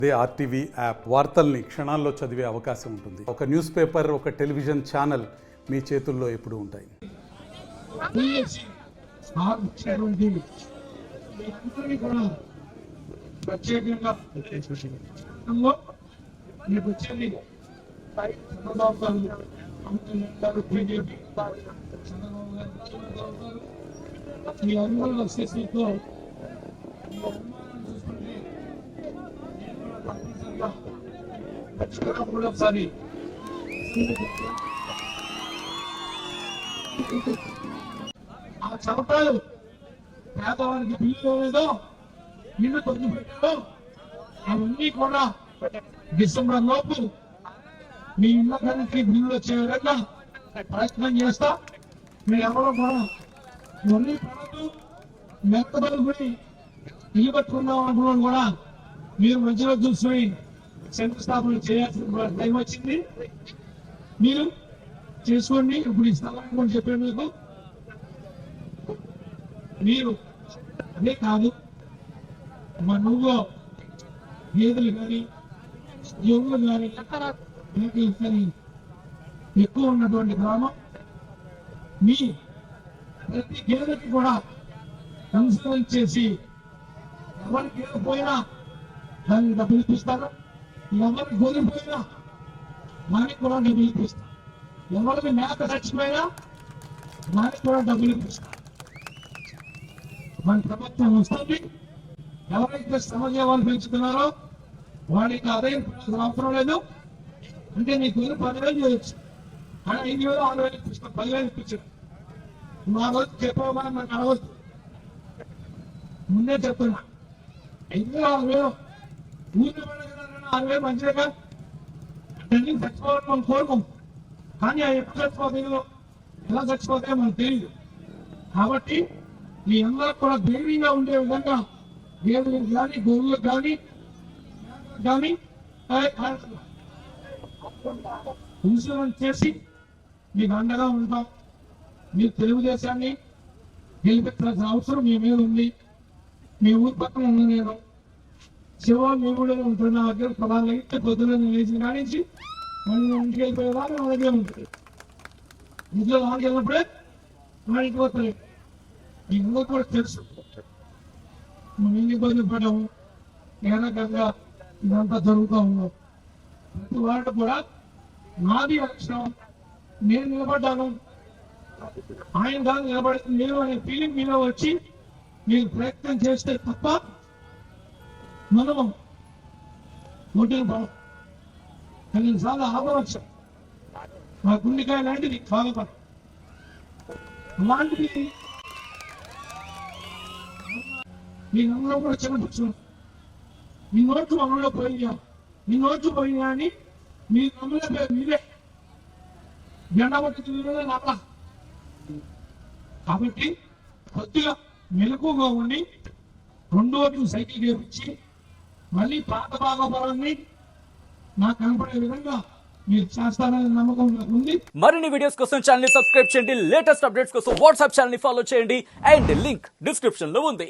అదే RTV app వార్తల్ని క్షణాల్లో చదివే అవకాశం ఉంటుంది. ఒక న్యూస్ పేపర్, ఒక టెలివిజన్ ఛానల్ మీ చేతుల్లో ఎప్పుడూ ఉంటాయి. ప్రత్యేకంగా మీ అనుభవం శశితో ఒకసారి ఆ చవటాలు పేదవానికి బిల్లు లేదో ఇల్లు తొంగి పెట్టారో అవన్నీ కూడా డిసెంబర్ లోపు మీ ఇళ్ళ కనుక బిల్లు వచ్చే విధంగా ప్రయత్నం చేస్తా. మీరు ఎవరో కూడా ఇవన్నీ పడదు మెత్తబడి ఇల్లు కట్టుకుందాం అనుకున్నాను కూడా మీరు మధ్యలో చూసుకుని శంకుస్థాపన చేయాల్సిన టైం వచ్చింది. మీరు చేసుకోండి. ఇప్పుడు ఈ స్థలం చెప్పాను మీకు. మీరు అదే కాదు మా నువ్వు గేదెలు కానీ ఎవులు కానీ కానీ ఎక్కువ ఉన్నటువంటి గ్రామం. మీ ప్రతి గేదెకి కూడా ఇన్సూరెన్స్ చేసి ఎవరికి గేదెపోయినా దానికి డబ్బులు ఇప్పిస్తారు. ఎవరికి గోలిపోయినా దానికి కూడా డబ్బులు ఇప్పిస్తారు. ఎవరికి మేత చచ్చిపోయినా దానికి కూడా డబ్బులు ఇప్పిస్తారు. మన ప్రభుత్వం వస్తుంది. ఎవరైతే శ్రమజీవాలు పెంచుతున్నారో వాడికి అదే అవసరం లేదు. అంటే నీ గొర్రె 10,000 చేయొచ్చు, కానీ 5,000 6,000 ఇప్పిస్తాం. 10,000 ఇప్పించారు. మా రోజు చెప్పమని నాకు అడగచ్చు. ముందే చెప్తున్నా 5,000 6,000 ఊరిలో 6,000 మంచిగా అంటే చచ్చిపోవడం మనం కోరుకోం. కానీ ఎప్పుడు చచ్చిపోతాయో ఎలా చచ్చిపోతాయో మనకు తెలియదు. కాబట్టి మీ అందరూ కూడా ధైర్యంగా ఉండే విధంగా గేదెలకు కానీ గోవులకు కానీ ఇన్సూరెన్స్ చేసి మీకు అండగా ఉంటాం. మీరు తెలుగుదేశాన్ని గెలిపించాల్సిన అవసరం మీ మీద ఉంది. మీ ఊరి పక్కన ఉన్న నేను శివ మీ కూడా ఉంటున్న దగ్గర ప్రధానంగా ఇస్తే పొద్దున లేచిన కానించి మళ్ళీ ఇంటికి వెళ్ళిపోయేదాకా మన దగ్గర ఉంటుంది. ఇంట్లో వాళ్ళకి వెళ్ళినప్పుడే మన ఇంటికి వస్తుంది. మీ అందరూ కూడా తెలుసు మనం ఎన్ని ఇబ్బందులు పడ్డాము, ఏనకంగా ఇదంతా జరుగుతూ ఉన్నాం. ప్రతి వాళ్ళు కూడా నాది లక్షణం, నేను నిలబడ్డాను, ఆయన దాన్ని నిలబడుతుంది నేను అనే ఫీలింగ్ మీలో వచ్చి మీరు ప్రయత్నం చేస్తే తప్ప మనము ఓటింగ్ పడం. కొన్నిసార్లు ఆపవచ్చు. మా గుండెకాయ లాంటిది బాధపడం. అలాంటిది మీ నమ్మలో కూడా చిన్నపుచ్చు. మీ నోట్లు అమల్లో పోయినా, మీ నోట్లు పోయినా అని మీ నమ్మల పేరు మీరే జెండా పట్టి నమ్మ. కాబట్టి కొద్దిగా మెలకుగా ఉండి 2 ఓట్లు సైకిల్ చేపించి మళ్ళీ పాత భాగపరాన్ని నాకు కనపడే విధంగా మీరు చేస్తారనే నమ్మకం నాకు ఉంది. మరిన్ని వీడియోస్ కోసం ఛానల్ ని సబ్స్క్రైబ్ చేయండి. లేటెస్ట్ అప్డేట్స్ కోసం వాట్సాప్ ఛానల్ ని ఫాలో చేయండి. అండ్ లింక్ డిస్క్రిప్షన్ లో ఉంది.